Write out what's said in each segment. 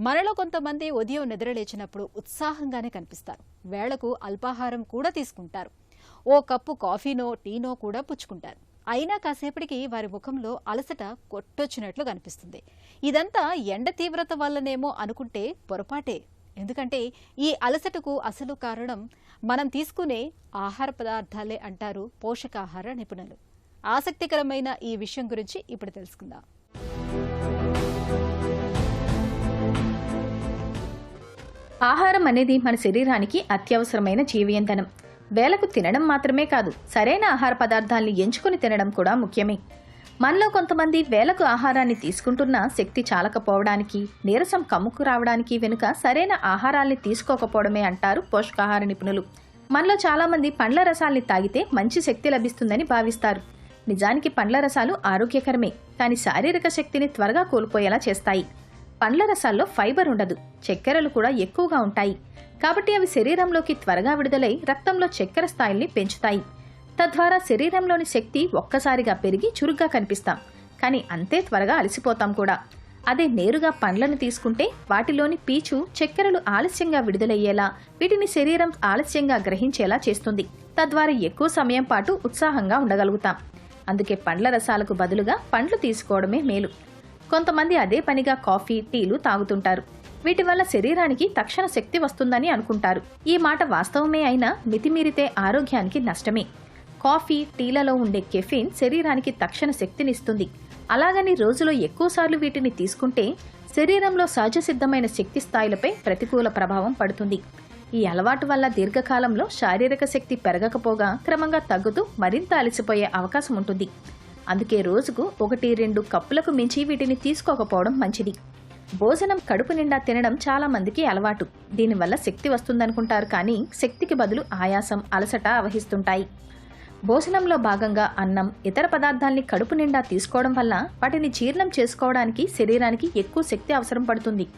మనలో కొంతమంది ఉదయం నిద్రలేచినప్పుడు ఉత్సాహంగానే కనిపిస్తారు. వేళకు అల్పాహారం కూడా తీసుకుంటారు. ఓ కప్పు కాఫీనో టీనో కూడా పుచ్చుకుంటారు. అయినా కాసేపటికి వారి ముఖంలో అలసట కొట్టొచ్చినట్లు కనిపిస్తుంది. ఇదంతా ఎండ తీవ్రత వల్లనేమో అనుకుంటే పొరపాటే. ఎందుకంటే ఈ అలసటకు అసలు కారణం మనం తీసుకునే ఆహార పదార్థాలే అంటారు పోషకాహార నిపుణులు. ఆసక్తికరమైన ఈ విషయం గురించి ఇప్పుడు తెలుసుకుందాం. ఆహారం అనేది మన శరీరానికి అత్యవసరమైన జీవఇంధనం. వేళకు తినడం మాత్రమే కాదు, సరైన ఆహార పదార్థాలను ఎంచుకుని తినడం కూడా ముఖ్యమే. మనలో కొంతమంది వేళకు ఆహారాన్ని తీసుకుంటున్నా శక్తి చాలకపోవడానికి, నీరసం కమ్ముకు రావడానికి వెనుక సరైన ఆహారాల్ని తీసుకోకపోవడమే అంటారు పోషకాహార నిపుణులు. మనలో చాలామంది పండ్ల రసాల్ని తాగితే మంచి శక్తి లభిస్తుందని భావిస్తారు. నిజానికి పండ్ల రసాలు ఆరోగ్యకరమే, కానీ శారీరక శక్తిని త్వరగా కోల్పోయేలా చేస్తాయి. పండ్ల రసాల్లో ఫైబర్ ఉండదు, చక్కెరలు కూడా ఎక్కువగా ఉంటాయి. కాబట్టి అవి శరీరంలోకి త్వరగా విడుదలై రక్తంలో చక్కెర స్థాయిల్ని పెంచుతాయి. తద్వారా శరీరంలోని శక్తి ఒక్కసారిగా పెరిగి చురుగ్గా కనిపిస్తాం, కానీ అంతే త్వరగా అలసిపోతాం కూడా. అదే నేరుగా పండ్లను తీసుకుంటే వాటిలోని పీచు చక్కెరలు ఆలస్యంగా విడుదలయ్యేలా, వీటిని శరీరం ఆలస్యంగా గ్రహించేలా చేస్తుంది. తద్వారా ఎక్కువ సమయం పాటు ఉత్సాహంగా ఉండగలుగుతాం. అందుకే పండ్ల రసాలకు బదులుగా పండ్లు తీసుకోవడమే మేలు. కొంతమంది అదే పనిగా కాఫీ, టీలు తాగుతుంటారు. వీటి వల్ల శరీరానికి తక్షణ శక్తి వస్తుందని అనుకుంటారు. ఈ మాట వాస్తవమే అయినా మితిమీరితే ఆరోగ్యానికి నష్టమే. కాఫీ, టీలలో ఉండే కెఫీన్ శరీరానికి తక్షణ శక్తినిస్తుంది. అలాగని రోజులో ఎక్కువసార్లు వీటిని తీసుకుంటే శరీరంలో సహజ సిద్ధమైన శక్తి స్థాయిలపై ప్రతికూల ప్రభావం పడుతుంది. ఈ అలవాటు వల్ల దీర్ఘకాలంలో శారీరక శక్తి పెరగకపోగా క్రమంగా తగ్గుతూ మరింత అలసిపోయే అవకాశం ఉంటుంది. అందుకే రోజుకు 1-2 కప్పులకు మించి వీటిని తీసుకోకపోవడం మంచిది. భోజనం కడుపు నిండా తినడం చాలా మందికి అలవాటు. దీనివల్ల శక్తి వస్తుందనుకుంటారు, కానీ శక్తికి బదులు ఆయాసం, అలసట ఆవహిస్తుంటాయి. భోజనంలో భాగంగా అన్నం, ఇతర పదార్థాల్ని కడుపు నిండా తీసుకోవడం వల్ల వాటిని జీర్ణం చేసుకోవడానికి శరీరానికి ఎక్కువ శక్తి అవసరం పడుతుంది.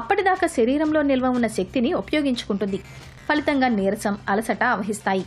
అప్పటిదాకా శరీరంలో నిల్వ ఉన్న శక్తిని ఉపయోగించుకుంటుంది. ఫలితంగా నీరసం, అలసట ఆవహిస్తాయి.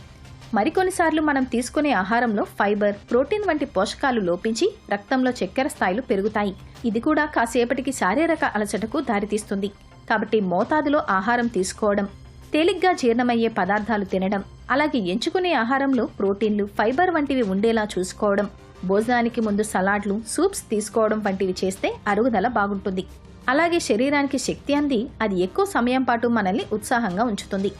మరికొన్నిసార్లు మనం తీసుకునే ఆహారంలో ఫైబర్, ప్రోటీన్ వంటి పోషకాలు లోపించి రక్తంలో చక్కెర స్థాయిలు పెరుగుతాయి. ఇది కూడా కాసేపటికి శారీరక అలసటకు దారితీస్తుంది. కాబట్టి మోతాదులో ఆహారం తీసుకోవడం, తేలిగ్గా జీర్ణమయ్యే పదార్థాలు తినడం, అలాగే ఎంచుకునే ఆహారంలో ప్రోటీన్లు, ఫైబర్ వంటివి ఉండేలా చూసుకోవడం, భోజనానికి ముందు సలాడ్లు, సూప్స్ తీసుకోవడం వంటివి చేస్తే అరుగుదల బాగుంటుంది. అలాగే శరీరానికి శక్తి అంది అది ఎక్కువ సమయం పాటు మనల్ని ఉత్సాహంగా ఉంచుతుంది.